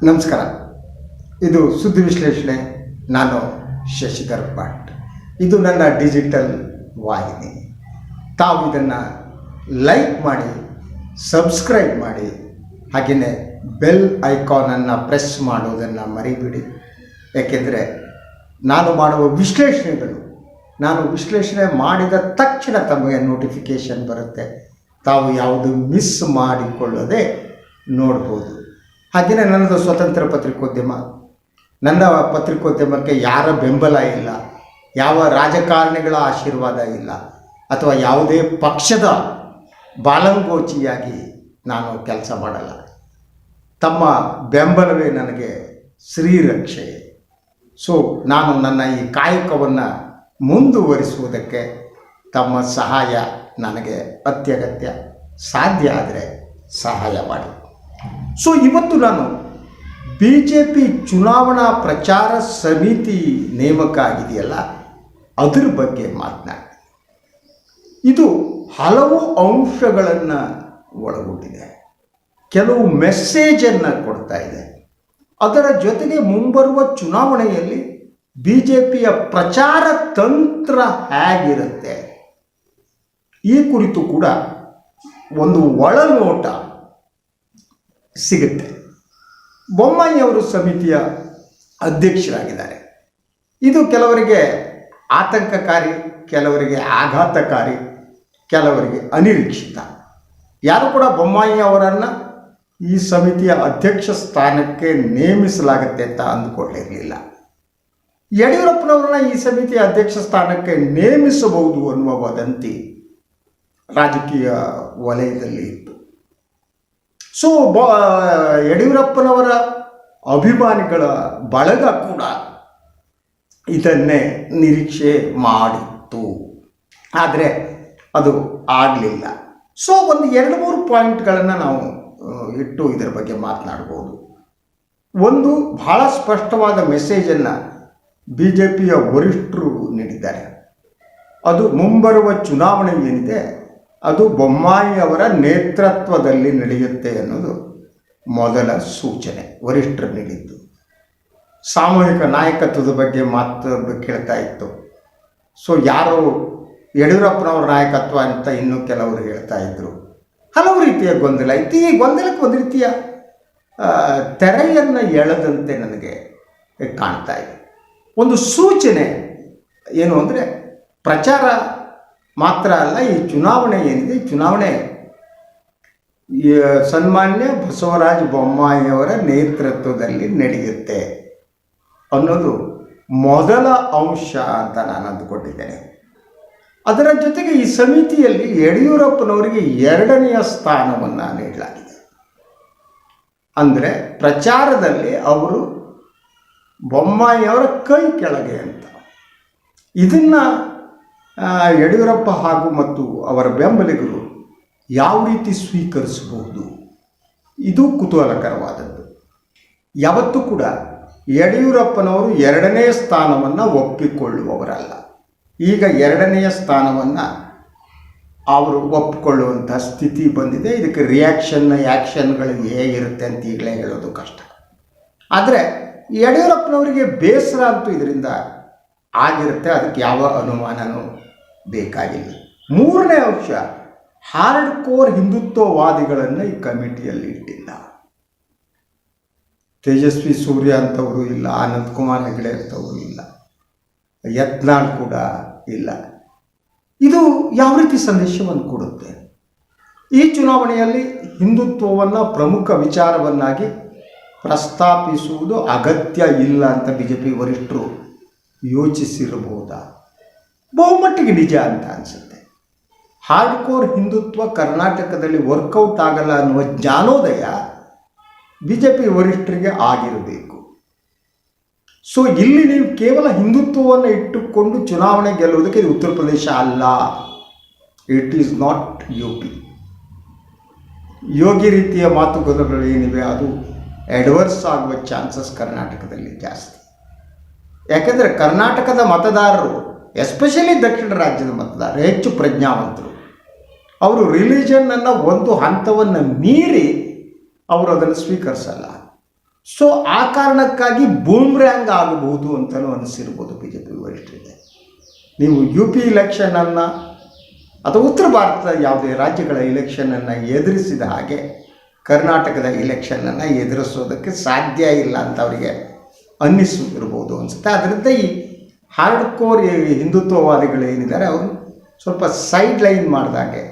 ನಮಸ್ಕಾರ. ಇದು ಸುದ್ದಿ ವಿಶ್ಲೇಷಣೆ. ನಾನು ಶಶಿಧರ್ ಭಟ್. ಇದು ನನ್ನ ಡಿಜಿಟಲ್ ವಾಹಿನಿ. ತಾವು ಇದನ್ನು ಲೈಕ್ ಮಾಡಿ, ಸಬ್ಸ್ಕ್ರೈಬ್ ಮಾಡಿ, ಹಾಗೆಯೇ ಬೆಲ್ ಐಕಾನನ್ನು ಪ್ರೆಸ್ ಮಾಡೋದನ್ನು ಮರಿಬೇಡಿ. ಏಕೆಂದರೆ ನಾನು ಮಾಡುವ ನಾನು ವಿಶ್ಲೇಷಣೆ ಮಾಡಿದ ತಕ್ಷಣ ತಮಗೆ ನೋಟಿಫಿಕೇಷನ್ ಬರುತ್ತೆ. ತಾವು ಯಾವುದು ಮಿಸ್ ಮಾಡಿಕೊಳ್ಳದೆ ನೋಡ್ಬೋದು. ಹಾಗೆಯೇ ನನ್ನದು ಸ್ವತಂತ್ರ ಪತ್ರಿಕೋದ್ಯಮ. ನನ್ನ ಪತ್ರಿಕೋದ್ಯಮಕ್ಕೆ ಯಾರ ಬೆಂಬಲ ಇಲ್ಲ, ಯಾವ ರಾಜಕಾರಣಿಗಳ ಆಶೀರ್ವಾದ ಇಲ್ಲ, ಅಥವಾ ಯಾವುದೇ ಪಕ್ಷದ ಬಾಲಂಗೋಚಿಯಾಗಿ ನಾನು ಕೆಲಸ ಮಾಡಲ್ಲ. ತಮ್ಮ ಬೆಂಬಲವೇ ನನಗೆ ಶ್ರೀರಕ್ಷೆ. ಸೊ ನಾನು ನನ್ನ ಈ ಕಾಯಕವನ್ನು ಮುಂದುವರಿಸುವುದಕ್ಕೆ ತಮ್ಮ ಸಹಾಯ ನನಗೆ ಅತ್ಯಗತ್ಯ. ಸಾಧ್ಯ ಆದರೆ ಸಹಾಯ ಮಾಡಿ. ಸೊ ಇವತ್ತು ನಾನು BJP ಚುನಾವಣಾ ಪ್ರಚಾರ ಸಮಿತಿ ನೇಮಕ ಆಗಿದೆಯಲ್ಲ, ಅದರ ಬಗ್ಗೆ ಮಾತನಾಡ್ತೀನಿ. ಇದು ಹಲವು ಅಂಶಗಳನ್ನು ಒಳಗೊಂಡಿದೆ. ಕೆಲವು ಮೆಸೇಜನ್ನು ಕೊಡ್ತಾ ಇದೆ. ಅದರ ಜೊತೆಗೆ ಮುಂಬರುವ ಚುನಾವಣೆಯಲ್ಲಿ BJPಯ ಪ್ರಚಾರ ತಂತ್ರ ಹೇಗಿರುತ್ತೆ ಈ ಕುರಿತು ಕೂಡ ಒಂದು ಒಳನೋಟ ಸಿಗುತ್ತೆ. ಬೊಮ್ಮಾಯಿ ಅವರು ಸಮಿತಿಯ ಅಧ್ಯಕ್ಷರಾಗಿದ್ದಾರೆ. ಇದು ಕೆಲವರಿಗೆ ಆತಂಕಕಾರಿ, ಕೆಲವರಿಗೆ ಆಘಾತಕಾರಿ, ಕೆಲವರಿಗೆ ಅನಿರೀಕ್ಷಿತ. ಯಾರು ಕೂಡ ಬೊಮ್ಮಾಯಿ ಅವರನ್ನು ಈ ಸಮಿತಿಯ ಅಧ್ಯಕ್ಷ ಸ್ಥಾನಕ್ಕೆ ನೇಮಿಸಲಾಗುತ್ತೆ ಅಂತ ಅಂದುಕೊಳ್ಳಿರಲಿಲ್ಲ. ಯಡಿಯೂರಪ್ಪನವ್ರನ್ನ ಈ ಸಮಿತಿಯ ಅಧ್ಯಕ್ಷ ಸ್ಥಾನಕ್ಕೆ ನೇಮಿಸಬಹುದು ಅನ್ನುವ ವದಂತಿ ರಾಜಕೀಯ ವಲಯದಲ್ಲಿ ಇತ್ತು. ಸೊ ಯಡಿಯೂರಪ್ಪನವರ ಅಭಿಮಾನಿಗಳ ಬಳಗ ಕೂಡ ಇದನ್ನೇ ನಿರೀಕ್ಷೆ ಮಾಡಿತ್ತು. ಆದರೆ ಅದು ಆಗಲಿಲ್ಲ. ಸೊ ಒಂದು 2-3 ಪಾಯಿಂಟ್ಗಳನ್ನು ನಾವು ಇಟ್ಟು ಇದರ ಬಗ್ಗೆ ಮಾತನಾಡ್ಬೋದು. ಒಂದು, ಬಹಳ ಸ್ಪಷ್ಟವಾದ ಮೆಸೇಜನ್ನು BJPಯ ವರಿಷ್ಠರು ನೀಡಿದ್ದಾರೆ. ಅದು ಮುಂಬರುವ ಚುನಾವಣೆ ಏನಿದೆ ಅದು ಬೊಮ್ಮಾಯಿ ಅವರ ನೇತೃತ್ವದಲ್ಲಿ ನಡೆಯುತ್ತೆ ಅನ್ನೋದು ಮೊದಲ ಸೂಚನೆ ವರಿಷ್ಠರು ನೀಡಿದ್ದು. ಸಾಮೂಹಿಕ ನಾಯಕತ್ವದ ಬಗ್ಗೆ ಮಾತು ಕೇಳ್ತಾ ಇತ್ತು. ಸೊ ಯಾರು ಯಡಿಯೂರಪ್ಪನವ್ರ ನಾಯಕತ್ವ ಅಂತ ಇನ್ನೂ ಕೆಲವರು ಹೇಳ್ತಾ ಇದ್ದರು. ಹಲವು ರೀತಿಯ ಗೊಂದಲ ಇತ್ತು. ಈ ಗೊಂದಲಕ್ಕೆ ಒಂದು ರೀತಿಯ ತೆರೆಯನ್ನು ಎಳೆದಂತೆ ನನಗೆ ಕಾಣ್ತಾ ಇದೆ. ಒಂದು ಸೂಚನೆ ಏನು ಅಂದರೆ, ಪ್ರಚಾರ ಮಾತ್ರ ಅಲ್ಲ, ಈ ಚುನಾವಣೆ ಏನಿದೆ, ಈ ಚುನಾವಣೆ ಸನ್ಮಾನ್ಯ ಬಸವರಾಜ ಬೊಮ್ಮಾಯಿಯವರ ನೇತೃತ್ವದಲ್ಲಿ ನಡೆಯುತ್ತೆ ಅನ್ನೋದು ಮೊದಲ ಅಂಶ ಅಂತ ನಾನು ಅಂದುಕೊಂಡಿದ್ದೇನೆ. ಅದರ ಜೊತೆಗೆ ಈ ಸಮಿತಿಯಲ್ಲಿ ಯಡಿಯೂರಪ್ಪನವರಿಗೆ 2ನೆಯ ಸ್ಥಾನವನ್ನು ನೀಡಲಾಗಿದೆ. ಅಂದರೆ ಪ್ರಚಾರದಲ್ಲಿ ಅವರು ಬೊಮ್ಮಾಯಿಯವರ ಕೈ ಕೆಳಗೆ ಅಂತ. ಇದನ್ನು ಯಡಿಯೂರಪ್ಪ ಮತ್ತು ಅವರ ಬೆಂಬಲಿಗರು ಯಾವ ರೀತಿ ಸ್ವೀಕರಿಸಬಹುದು, ಇದು ಕುತೂಹಲಕರವಾದದ್ದು. ಯಾವತ್ತೂ ಕೂಡ ಯಡಿಯೂರಪ್ಪನವರು 2ನೇ ಸ್ಥಾನವನ್ನು ಒಪ್ಪಿಕೊಳ್ಳುವವರಲ್ಲ. ಈಗ 2ನೆಯ ಸ್ಥಾನವನ್ನು ಅವರು ಒಪ್ಪಿಕೊಳ್ಳುವಂಥ ಸ್ಥಿತಿ ಬಂದಿದೆ. ಇದಕ್ಕೆ ಆ್ಯಕ್ಷನ್ಗಳು ಹೇಗಿರುತ್ತೆ ಅಂತ ಈಗಲೇ ಹೇಳೋದು ಕಷ್ಟ. ಆದರೆ ಯಡಿಯೂರಪ್ಪನವರಿಗೆ ಬೇಸರ ಅಂತೂ ಇದರಿಂದ ಆಗಿರುತ್ತೆ, ಅದಕ್ಕೆ ಯಾವ ಅನುಮಾನವೂ ಬೇಕಾಗಿಲ್ಲ. 3ನೇ ಅಂಶ, ಹಾರ್ಡ್ ಕೋರ್ ಹಿಂದುತ್ವವಾದಿಗಳನ್ನು ಈ ಕಮಿಟಿಯಲ್ಲಿ ಇಟ್ಟಿಲ್ಲ. ತೇಜಸ್ವಿ ಸೂರ್ಯ ಅಂತವರು ಇಲ್ಲ, ಅನಂತಕುಮಾರ್ ಹೆಗಡೆ ಅಂತವರು ಇಲ್ಲ, ಯತ್ನಾಳ್ ಕೂಡ ಇಲ್ಲ. ಇದು ಯಾವ ರೀತಿ ಸಂದೇಶವನ್ನು ಕೊಡುತ್ತೆ? ಈ ಚುನಾವಣೆಯಲ್ಲಿ ಹಿಂದುತ್ವವನ್ನು ಪ್ರಮುಖ ವಿಚಾರವನ್ನಾಗಿ ಪ್ರಸ್ತಾಪಿಸುವುದು ಅಗತ್ಯ ಇಲ್ಲ ಅಂತ BJP ವರಿಷ್ಠರು ಯೋಚಿಸಿರಬಹುದಾ? ಬಹುಮಟ್ಟಿಗೆ ನಿಜ ಅಂತ ಅನಿಸುತ್ತೆ. ಹಾರ್ಡ್ ಕೋರ್ ಹಿಂದುತ್ವ ಕರ್ನಾಟಕದಲ್ಲಿ ವರ್ಕೌಟ್ ಆಗಲ್ಲ ಅನ್ನುವ ಜ್ಞಾನೋದಯ BJP ವರಿಷ್ಠರಿಗೆ ಆಗಿರಬೇಕು. ಸೊ ಇಲ್ಲಿ ನೀವು ಕೇವಲ ಹಿಂದುತ್ವವನ್ನು ಇಟ್ಟುಕೊಂಡು ಚುನಾವಣೆ ಗೆಲ್ಲುವುದಕ್ಕೆ ಇದು ಉತ್ತರ ಪ್ರದೇಶ ಅಲ್ಲ. It is not UP. Yogi ರೀತಿಯ ಮಾತುಕತೆಗಳು ಏನಿವೆ ಅದು ಅಡ್ವರ್ಸ್ ಆಗುವ ಚಾನ್ಸಸ್ ಕರ್ನಾಟಕದಲ್ಲಿ ಜಾಸ್ತಿ. ಯಾಕೆಂದರೆ ಕರ್ನಾಟಕದ ಮತದಾರರು, ಎಸ್ಪೆಷಲಿ ದಕ್ಷಿಣ ರಾಜ್ಯದ ಮತದಾರರು ಹೆಚ್ಚು ಪ್ರಜ್ಞಾವಂತರು. ಅವರು ರಿಲಿಜನನ್ನು ಒಂದು ಹಂತವನ್ನು ಮೀರಿ ಅವರು ಅದನ್ನು ಸ್ವೀಕರಿಸಲ್ಲ. ಸೊ ಆ ಕಾರಣಕ್ಕಾಗಿ ಬೂಮ್ರ್ಯಾಂಗ್ ಆಗಬಹುದು ಅಂತಲೂ ಅನಿಸಿರ್ಬೋದು ಬಿ ಜೆ ಪಿ ವರಿಷ್ಠರಿಗೆ. ನೀವು ಯು ಪಿ ಇಲೆಕ್ಷನನ್ನು ಅಥವಾ ಉತ್ತರ ಭಾರತದ ಯಾವುದೇ ರಾಜ್ಯಗಳ ಇಲೆಕ್ಷನನ್ನು ಎದುರಿಸಿದ ಹಾಗೆ ಕರ್ನಾಟಕದ ಇಲೆಕ್ಷನನ್ನು ಎದುರಿಸೋದಕ್ಕೆ ಸಾಧ್ಯ ಇಲ್ಲ ಅಂತ ಅವರಿಗೆ ಅನ್ನಿಸಿರ್ಬೋದು ಅನಿಸುತ್ತೆ. ಅದರಿಂದ ಈ ಹಾರ್ಡ್ ಕೋರ್ ಹಿಂದುತ್ವವಾದಿಗಳು ಏನಿದ್ದಾರೆ ಅವರು ಸ್ವಲ್ಪ ಸೈಡ್ ಲೈನ್ ಮಾಡಿದಾಗೆ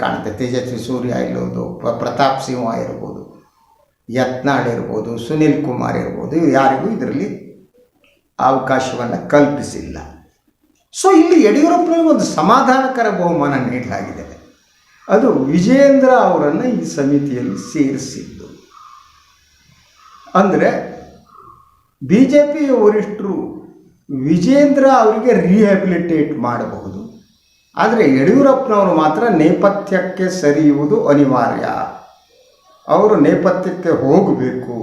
ಕಾಣುತ್ತೆ. ತೇಜಸ್ವಿ ಸೂರ್ಯ ಇರ್ಬೋದು, ಪ್ರತಾಪ್ ಸಿಂಹ ಇರ್ಬೋದು, ಯತ್ನಾಳ್ ಇರ್ಬೋದು, ಸುನಿಲ್ ಕುಮಾರ್ ಇರ್ಬೋದು, ಯಾರಿಗೂ ಇದರಲ್ಲಿ ಅವಕಾಶವನ್ನು ಕಲ್ಪಿಸಿಲ್ಲ. ಸೊ ಇಲ್ಲಿ ಯಡಿಯೂರಪ್ಪನಿಗೆ ಒಂದು ಸಮಾಧಾನಕರ ಬಹುಮಾನ ನೀಡಲಾಗಿದೆ. ಅದು ವಿಜೇಂದ್ರ ಅವರನ್ನು ಈ ಸಮಿತಿಯಲ್ಲಿ ಸೇರಿಸಿದ್ದು. ಅಂದರೆ ಬಿ ಜೆ ಪಿ ವರಿಷ್ಠರು ವಿಜೇಂದ್ರ ಅವರಿಗೆ ರಿಹ್ಯಾಬಿಲಿಟೇಟ್ ಮಾಡಬಹುದು, ಆದರೆ ಯಡಿಯೂರಪ್ಪನವರು ಮಾತ್ರ ನೇಪಥ್ಯಕ್ಕೆ ಸರಿಯುವುದು ಅನಿವಾರ್ಯ. ಅವರು ನೇಪಥ್ಯಕ್ಕೆ ಹೋಗಬೇಕು.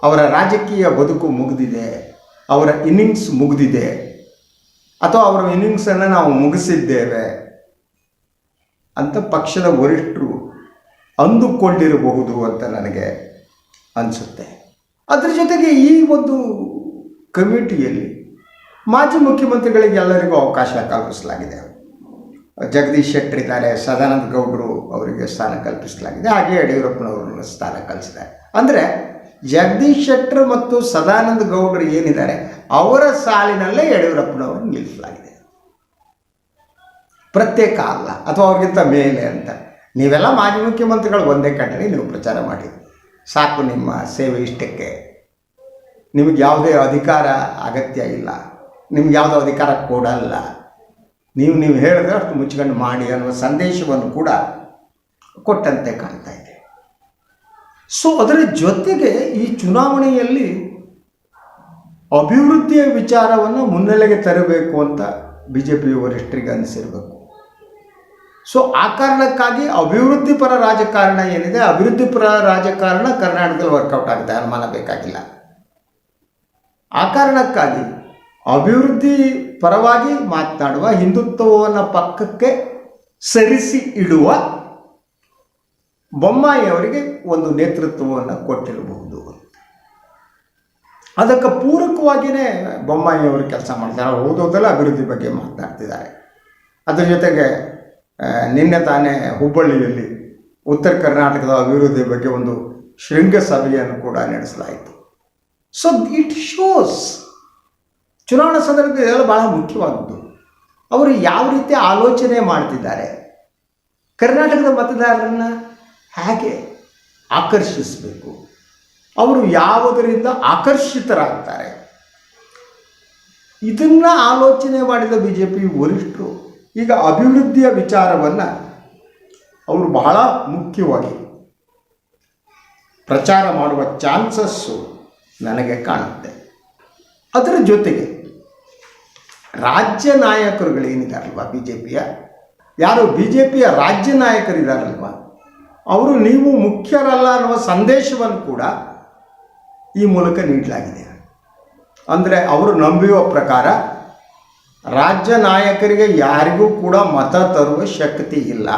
ಅವರ ರಾಜಕೀಯ ಬದುಕು ಮುಗಿದಿದೆ, ಅವರ ಇನ್ನಿಂಗ್ಸ್ ಮುಗಿದಿದೆ, ಅಥವಾ ಅವರ ಇನ್ನಿಂಗ್ಸನ್ನು ನಾವು ಮುಗಿಸಿದ್ದೇವೆ ಅಂತ ಪಕ್ಷದ ವರಿಷ್ಠರು ಅಂದುಕೊಂಡಿರಬಹುದು ಅಂತ ನನಗೆ ಅನಿಸುತ್ತೆ. ಅದರ ಜೊತೆಗೆ ಈ ಒಂದು ಕಮಿಟಿಯಲ್ಲಿ ಮಾಜಿ ಮುಖ್ಯಮಂತ್ರಿಗಳಿಗೆ ಎಲ್ಲರಿಗೂ ಅವಕಾಶ ಕಲ್ಪಿಸಲಾಗಿದೆ. ಜಗದೀಶ್ ಶೆಟ್ಟರ್ ಇದ್ದಾರೆ, ಸದಾನಂದ ಗೌಡರು ಅವರಿಗೆ ಸ್ಥಾನ ಕಲ್ಪಿಸಲಾಗಿದೆ, ಹಾಗೆ ಯಡಿಯೂರಪ್ಪನವ್ರನ್ನ ಸ್ಥಾನ ಕಲ್ಪಿಸಿದ್ದಾರೆ. ಅಂದರೆ ಜಗದೀಶ್ ಶೆಟ್ಟರ್ ಮತ್ತು ಸದಾನಂದ ಗೌಡರು ಏನಿದ್ದಾರೆ ಅವರ ಸಾಲಿನಲ್ಲೇ ಯಡಿಯೂರಪ್ಪನವರು ನಿಲ್ಲಿಸಲಾಗಿದೆ. ಪ್ರತ್ಯೇಕ ಅಲ್ಲ ಅಥವಾ ಅವ್ರಿಗಿಂತ ಮೇಲೆ ಅಂತ. ನೀವೆಲ್ಲ ಮಾಜಿ ಮುಖ್ಯಮಂತ್ರಿಗಳು ಒಂದೇ ಕಟ್ಟಡಿ ನೀವು ಪ್ರಚಾರ ಮಾಡಿ ಸಾಕು, ನಿಮ್ಮ ಸೇವೆ ಇಷ್ಟಕ್ಕೆ, ನಿಮಗೆ ಯಾವುದೇ ಅಧಿಕಾರ ಅಗತ್ಯ ಇಲ್ಲ, ನಿಮ್ಗೆ ಯಾವುದೋ ಅಧಿಕಾರ ಕೊಡಲ್ಲ, ನೀವು ಹೇಳಿದ್ರೆ ಅಷ್ಟು ಮುಚ್ಕೊಂಡು ಮಾಡಿ ಅನ್ನುವ ಸಂದೇಶವನ್ನು ಕೂಡ ಕೊಟ್ಟಂತೆ ಕಾಣ್ತಾ ಇದೆ. ಸೊ ಅದರ ಜೊತೆಗೆ ಈ ಚುನಾವಣೆಯಲ್ಲಿ ಅಭಿವೃದ್ಧಿಯ ವಿಚಾರವನ್ನು ಮುನ್ನೆಲೆಗೆ ತರಬೇಕು ಅಂತ ಬಿ ಜೆ ಪಿ ವರಿಷ್ಠರಿಗೆ ಅನಿಸಿರಬೇಕು. ಸೊ ಆ ಕಾರಣಕ್ಕಾಗಿ ಅಭಿವೃದ್ಧಿ ಪರ ರಾಜಕಾರಣ ಏನಿದೆ, ಅಭಿವೃದ್ಧಿ ಪರ ರಾಜಕಾರಣ ಕರ್ನಾಟಕದಲ್ಲಿ ವರ್ಕೌಟ್ ಆಗುತ್ತೆ, ಅನುಮಾನ ಬೇಕಾಗಿಲ್ಲ. ಆ ಕಾರಣಕ್ಕಾಗಿ ಅಭಿವೃದ್ಧಿ ಪರವಾಗಿ ಮಾತನಾಡುವ, ಹಿಂದುತ್ವವನ್ನು ಪಕ್ಕಕ್ಕೆ ಸರಿಸಿ ಇಡುವ ಬೊಮ್ಮಾಯಿ ಅವರಿಗೆ ಒಂದು ನೇತೃತ್ವವನ್ನು ಕೊಟ್ಟಿರಬಹುದು. ಅದಕ್ಕೆ ಪೂರಕವಾಗಿಯೇ ಬೊಮ್ಮಾಯಿ ಅವರು ಕೆಲಸ ಮಾಡ್ತಾರೆ. ಓದೋದೆಲ್ಲ ಅಭಿವೃದ್ಧಿ ಬಗ್ಗೆ ಮಾತನಾಡ್ತಿದ್ದಾರೆ. ಅದರ ಜೊತೆಗೆ ನಿನ್ನೆ ತಾನೇ ಹುಬ್ಬಳ್ಳಿಯಲ್ಲಿ ಉತ್ತರ ಕರ್ನಾಟಕದ ಅಭಿವೃದ್ಧಿ ಬಗ್ಗೆ ಒಂದು ಶೃಂಗಸಭೆಯನ್ನು ಕೂಡ ನಡೆಸಲಾಯಿತು. ಸೊ ಇಟ್ ಶೋಸ್ ಚುನಾವಣಾ ಸಂದರ್ಭದಲ್ಲಿ ಇದೆಲ್ಲ ಬಹಳ ಮುಖ್ಯವಾದದ್ದು. ಅವರು ಯಾವ ರೀತಿ ಆಲೋಚನೆ ಮಾಡ್ತಿದ್ದಾರೆ, ಕರ್ನಾಟಕದ ಮತದಾರರನ್ನು ಹೇಗೆ ಆಕರ್ಷಿಸಬೇಕು, ಅವರು ಯಾವುದರಿಂದ ಆಕರ್ಷಿತರಾಗ್ತಾರೆ, ಇದನ್ನು ಆಲೋಚನೆ ಮಾಡಿದ ಬಿ ಜೆ ಪಿ ವರಿಷ್ಠರು ಈಗ ಅಭಿವೃದ್ಧಿಯ ವಿಚಾರವನ್ನು ಅವರು ಬಹಳ ಮುಖ್ಯವಾಗಿ ಪ್ರಚಾರ ಮಾಡುವ ಚಾನ್ಸಸ್ಸು ನನಗೆ ಕಾಣುತ್ತೆ. ಅದರ ಜೊತೆಗೆ ರಾಜ್ಯ ನಾಯಕರುಗಳೇನಿದ್ದಾರಲ್ವ ಬಿ ಜೆ ಪಿಯ, ಯಾರು ಬಿ ಜೆ piಯ ರಾಜ್ಯ ನಾಯಕರಿದ್ದಾರಲ್ವ, ಅವರು ನೀವು ಮುಖ್ಯರಲ್ಲ ಅನ್ನುವ ಸಂದೇಶವನ್ನು ಕೂಡ ಈ ಮೂಲಕ ನೀಡಲಾಗಿದೆ. ಅಂದರೆ ಅವರು ನಂಬುವ ಪ್ರಕಾರ ರಾಜ್ಯ ನಾಯಕರಿಗೆ ಯಾರಿಗೂ ಕೂಡ ಮತ ತರುವ ಶಕ್ತಿ ಇಲ್ಲ.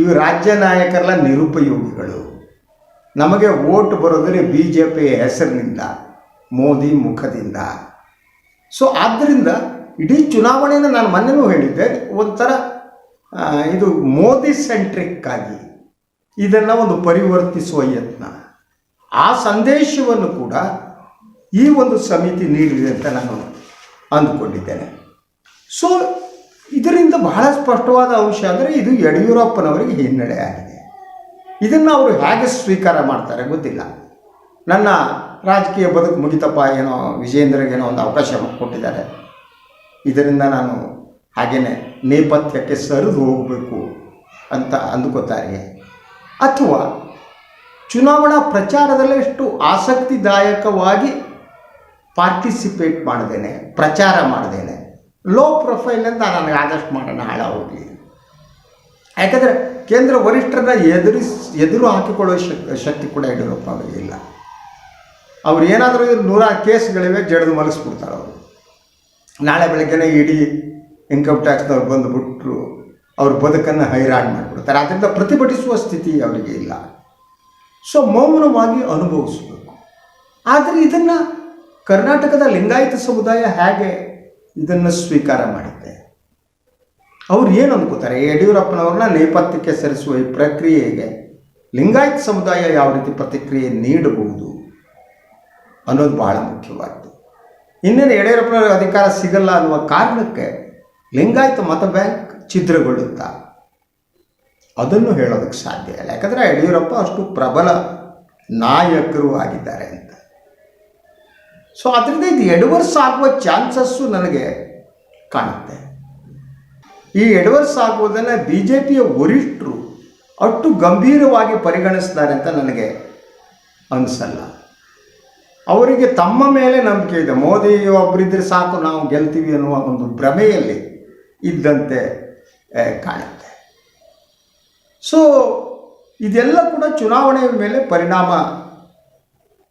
ಈ ರಾಜ್ಯ ನಾಯಕರೆಲ್ಲ ನಿರುಪಯೋಗಿಗಳು, ನಮಗೆ ವೋಟ್ ಬರೋದ್ರೆ ಬಿ ಜೆ ಪಿಯ ಹೆಸರಿನಿಂದ, ಮೋದಿ ಮುಖದಿಂದ. ಸೊ ಆದ್ದರಿಂದ ಇಡೀ ಚುನಾವಣೆಯನ್ನು ನಾನು ಮೊನ್ನೆನೂ ಹೇಳಿದ್ದೆ, ಒಂಥರ ಇದು ಮೋದಿ ಸೆಂಟ್ರಿಕ್ ಆಗಿ ಇದನ್ನು ಒಂದು ಪರಿವರ್ತಿಸುವ ಯತ್ನ, ಆ ಸಂದೇಶವನ್ನು ಕೂಡ ಈ ಒಂದು ಸಮಿತಿ ನೀಡಿದೆ ಅಂತ ನಾನು ಅಂದುಕೊಂಡಿದ್ದೇನೆ. ಸೊ ಇದರಿಂದ ಬಹಳ ಸ್ಪಷ್ಟವಾದ ಅಂಶ ಅಂದರೆ ಇದು ಯಡಿಯೂರಪ್ಪನವರಿಗೆ ಹಿನ್ನಡೆ ಆಗಿದೆ. ಇದನ್ನು ಅವರು ಹೇಗೆ ಸ್ವೀಕಾರ ಮಾಡ್ತಾರೆ ಗೊತ್ತಿಲ್ಲ. ನನ್ನ ರಾಜಕೀಯ ಬದುಕು ಮುಗಿತಪ್ಪ, ಏನೋ ವಿಜೇಂದ್ರಗೇನೋ ಒಂದು ಅವಕಾಶ ಕೊಟ್ಟಿದ್ದಾರೆ, ಇದರಿಂದ ನಾನು ಹಾಗೆಯೇ ನೇಪಥ್ಯಕ್ಕೆ ಸರಿದು ಹೋಗಬೇಕು ಅಂತ ಅಂದುಕೋತಾರೆ. ಅಥವಾ ಚುನಾವಣಾ ಪ್ರಚಾರದಲ್ಲೇ ಎಷ್ಟು ಆಸಕ್ತಿದಾಯಕವಾಗಿ ಪಾರ್ಟಿಸಿಪೇಟ್ ಮಾಡದೇನೆ, ಪ್ರಚಾರ ಮಾಡದೇನೆ, ಲೋ ಪ್ರೊಫೈಲಿಂದ ನನಗೆ ಆದಷ್ಟು ಮಾಡೋಣ ಹಾಳಾಗೋಗಲಿ. ಯಾಕಂದರೆ ಕೇಂದ್ರ ವರಿಷ್ಠರನ್ನ ಎದುರು ಹಾಕಿಕೊಳ್ಳುವ ಶಕ್ತಿ ಕೂಡ ಯಡಿಯೂರಪ್ಪ ಅವರಿಗೆ ಇಲ್ಲ. ಅವ್ರು ಏನಾದರೂ 100 ಕೇಸ್ಗಳಿವೆ, ಜಡಿದು ಮಲಗಿಸ್ಬಿಡ್ತಾರೆ. ಅವರು ನಾಳೆ ಬೆಳಗ್ಗೆನೇ ಇಡೀ ಇನ್ಕಮ್ ಟ್ಯಾಕ್ಸ್ನವ್ರು ಬಂದುಬಿಟ್ರು ಅವ್ರ ಬದುಕನ್ನು ಹೈರಾಣು ಮಾಡಿಬಿಡ್ತಾರೆ. ಅದರಿಂದ ಪ್ರತಿಭಟಿಸುವ ಸ್ಥಿತಿ ಅವರಿಗೆ ಇಲ್ಲ. ಸೊ ಮೌನವಾಗಿ ಅನುಭವಿಸಬೇಕು. ಆದರೆ ಇದನ್ನು ಕರ್ನಾಟಕದ ಲಿಂಗಾಯತ ಸಮುದಾಯ ಹೇಗೆ ಇದನ್ನು ಸ್ವೀಕಾರ ಮಾಡಿದೆ? ಅವ್ರು ಏನು ಅಂದ್ಕೋತಾರೆ? ಯಡಿಯೂರಪ್ಪನವ್ರನ್ನ ನೇಪಥ್ಯಕ್ಕೆ ಸರಿಸುವ ಈ ಪ್ರಕ್ರಿಯೆಗೆ ಲಿಂಗಾಯತ ಸಮುದಾಯ ಯಾವ ರೀತಿ ಪ್ರತಿಕ್ರಿಯೆ ನೀಡಬಹುದು ಅನ್ನೋದು ಬಹಳ ಮುಖ್ಯವಾದ್ದು. ಇನ್ನೇನು ಯಡಿಯೂರಪ್ಪನವ್ರಿಗೆ ಅಧಿಕಾರ ಸಿಗಲ್ಲ ಅನ್ನುವ ಕಾರಣಕ್ಕೆ ಲಿಂಗಾಯತ ಮತ ಬ್ಯಾಂಕ್ ಛಿದ್ರಗೊಳ್ಳುತ್ತಾ? ಅದನ್ನು ಹೇಳೋದಕ್ಕೆ ಸಾಧ್ಯ ಇಲ್ಲ. ಯಾಕಂದರೆ ಯಡಿಯೂರಪ್ಪ ಅಷ್ಟು ಪ್ರಬಲ ನಾಯಕರು ಆಗಿದ್ದಾರೆ ಅಂತ. ಸೊ ಅದರಿಂದ ಇದು ಎಡವರ್ಸ್ ಆಗುವ ಚಾನ್ಸಸ್ಸು ನನಗೆ ಕಾಣುತ್ತೆ. ಈ ಎಡವರ್ಸ್ ಆಗುವುದನ್ನು ಬಿ ಜೆ ಪಿಯ ವರಿಷ್ಠರು ಅಷ್ಟು ಗಂಭೀರವಾಗಿ ಪರಿಗಣಿಸ್ತಾರೆ ಅಂತ ನನಗೆ ಅನಿಸಲ್ಲ. ಅವರಿಗೆ ತಮ್ಮ ಮೇಲೆ ನಂಬಿಕೆ ಇದೆ. ಮೋದಿ ಒಬ್ಬರಿದ್ದರೆ ಸಾಕು ನಾವು ಗೆಲ್ತೀವಿ ಅನ್ನುವ ಒಂದು ಭ್ರಮೆಯಲ್ಲಿ ಇದ್ದಂತೆ ಕಾಣುತ್ತೆ. ಸೊ ಇದೆಲ್ಲ ಕೂಡ ಚುನಾವಣೆಯ ಮೇಲೆ ಪರಿಣಾಮ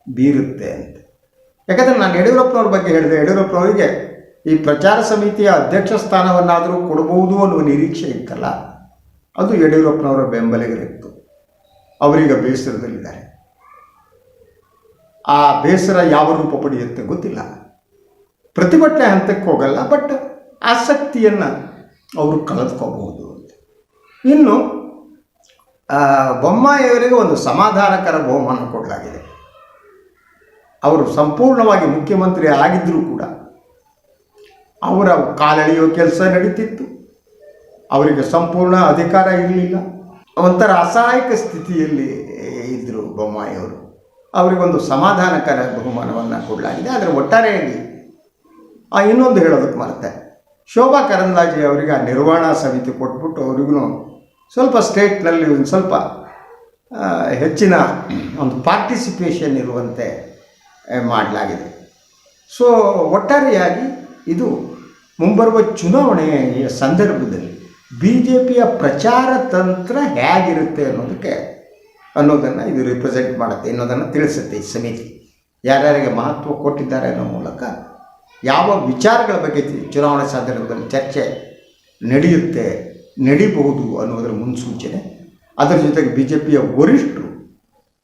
ಬೀರುತ್ತೆ ಅಂತ. ಯಾಕಂದರೆ ನಾನು ಯಡಿಯೂರಪ್ಪನವ್ರ ಬಗ್ಗೆ ಹೇಳಿದೆ, ಯಡಿಯೂರಪ್ಪನವರಿಗೆ ಈ ಪ್ರಚಾರ ಸಮಿತಿಯ ಅಧ್ಯಕ್ಷ ಸ್ಥಾನವನ್ನಾದರೂ ಕೊಡಬಹುದು ಅನ್ನುವ ನಿರೀಕ್ಷೆ ಇತ್ತಲ್ಲ, ಅದು ಯಡಿಯೂರಪ್ಪನವರ ಬೆಂಬಲಿಗರಿತ್ತು. ಅವರೀಗ ಬೇಸರದಲ್ಲಿದ್ದಾರೆ. ಆ ಬೇಸರ ಯಾವ ರೂಪ ಪಡೆಯುತ್ತೆ ಗೊತ್ತಿಲ್ಲ. ಪ್ರತಿಭಟನೆ ಹಂತಕ್ಕೆ ಹೋಗಲ್ಲ, ಬಟ್ ಆಸಕ್ತಿಯನ್ನು ಅವರು ಕಳೆದುಕೋಬಹುದು ಅಂತ. ಇನ್ನು ಬೊಮ್ಮಾಯಿಯವರಿಗೆ ಒಂದು ಸಮಾಧಾನಕರ ಬಹುಮಾನ ಕೊಡಲಾಗಿದೆ. ಅವರು ಸಂಪೂರ್ಣವಾಗಿ ಮುಖ್ಯಮಂತ್ರಿ ಆಗಿದ್ದರೂ ಕೂಡ ಅವರ ಕಾಲೆಳೆಯುವ ಕೆಲಸ ನಡೀತಿತ್ತು. ಅವರಿಗೆ ಸಂಪೂರ್ಣ ಅಧಿಕಾರ ಇರಲಿಲ್ಲ. ಒಂಥರ ಅಸಹಾಯಕ ಸ್ಥಿತಿಯಲ್ಲಿ ಇದ್ದರು ಬೊಮ್ಮಾಯಿಯವರು. ಅವರಿಗೊಂದು ಸಮಾಧಾನಕರ ಬಹುಮಾನವನ್ನು ಕೊಡಲಾಗಿದೆ. ಆದರೆ ಒಟ್ಟಾರೆಯಾಗಿ ಇನ್ನೊಂದು ಹೇಳೋದಕ್ಕೆ ಮರೆತೆ, ಶೋಭಾ ಕರಂದ್ಲಾಜೆ ಅವರಿಗೆ ಆ ನಿರ್ವಹಣಾ ಸಮಿತಿ ಕೊಟ್ಬಿಟ್ಟು ಅವರಿಗೂ ಸ್ವಲ್ಪ ಸ್ಟೇಟ್ನಲ್ಲಿ ಒಂದು ಸ್ವಲ್ಪ ಹೆಚ್ಚಿನ ಒಂದು ಪಾರ್ಟಿಸಿಪೇಷನ್ ಇರುವಂತೆ ಮಾಡಲಾಗಿದೆ. ಸೊ ಒಟ್ಟಾರೆಯಾಗಿ ಇದು ಮುಂಬರುವ ಚುನಾವಣೆಯ ಸಂದರ್ಭದಲ್ಲಿ ಬಿ ಜೆ ಪಿಯ ಪ್ರಚಾರ ತಂತ್ರ ಹೇಗಿರುತ್ತೆ ಅನ್ನೋದನ್ನು ಇದು ರಿಪ್ರೆಸೆಂಟ್ ಮಾಡುತ್ತೆ, ಅನ್ನೋದನ್ನು ತಿಳಿಸುತ್ತೆ. ಈ ಸಮಿತಿ ಯಾರ್ಯಾರಿಗೆ ಮಹತ್ವ ಕೊಟ್ಟಿದ್ದಾರೆ ಅನ್ನೋ ಮೂಲಕ ಯಾವ ವಿಚಾರಗಳ ಬಗ್ಗೆ ಚುನಾವಣೆ ಸಂದರ್ಭದಲ್ಲಿ ಚರ್ಚೆ ನಡೀಬಹುದು ಅನ್ನೋದರ ಮುನ್ಸೂಚನೆ. ಅದರ ಜೊತೆಗೆ ಬಿ ಜೆ ಪಿಯ ವರಿಷ್ಠರು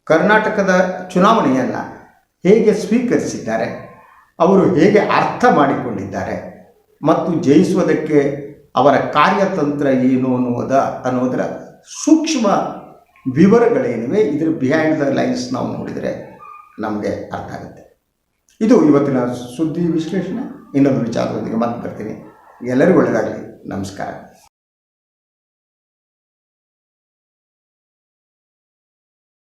ಕರ್ನಾಟಕದ ಚುನಾವಣೆಯನ್ನು ಹೇಗೆ ಸ್ವೀಕರಿಸಿದ್ದಾರೆ, ಅವರು ಹೇಗೆ ಅರ್ಥ ಮಾಡಿಕೊಂಡಿದ್ದಾರೆ ಮತ್ತು ಜಯಿಸುವುದಕ್ಕೆ ಅವರ ಕಾರ್ಯತಂತ್ರ ಏನು ಅನ್ನೋದರ ಸೂಕ್ಷ್ಮ ವಿವರಗಳೇನಿವೆ, ಇದರ ಬಿಹೈಂಡ್ ದ ಲೈನ್ಸ್ ನಾವು ನೋಡಿದರೆ ನಮಗೆ ಅರ್ಥ ಆಗುತ್ತೆ. ಇದು ಇವತ್ತಿನ ಸುದ್ದಿ ವಿಶ್ಲೇಷಣೆ. ಇನ್ನೊಂದು ವಿಚಾರದೊಂದಿಗೆ ಮತ್ತೆ ಬರ್ತೀನಿ. ಎಲ್ಲರಿಗೂ ಒಳ್ಳೆಯದಾಗಲಿ. ನಮಸ್ಕಾರ.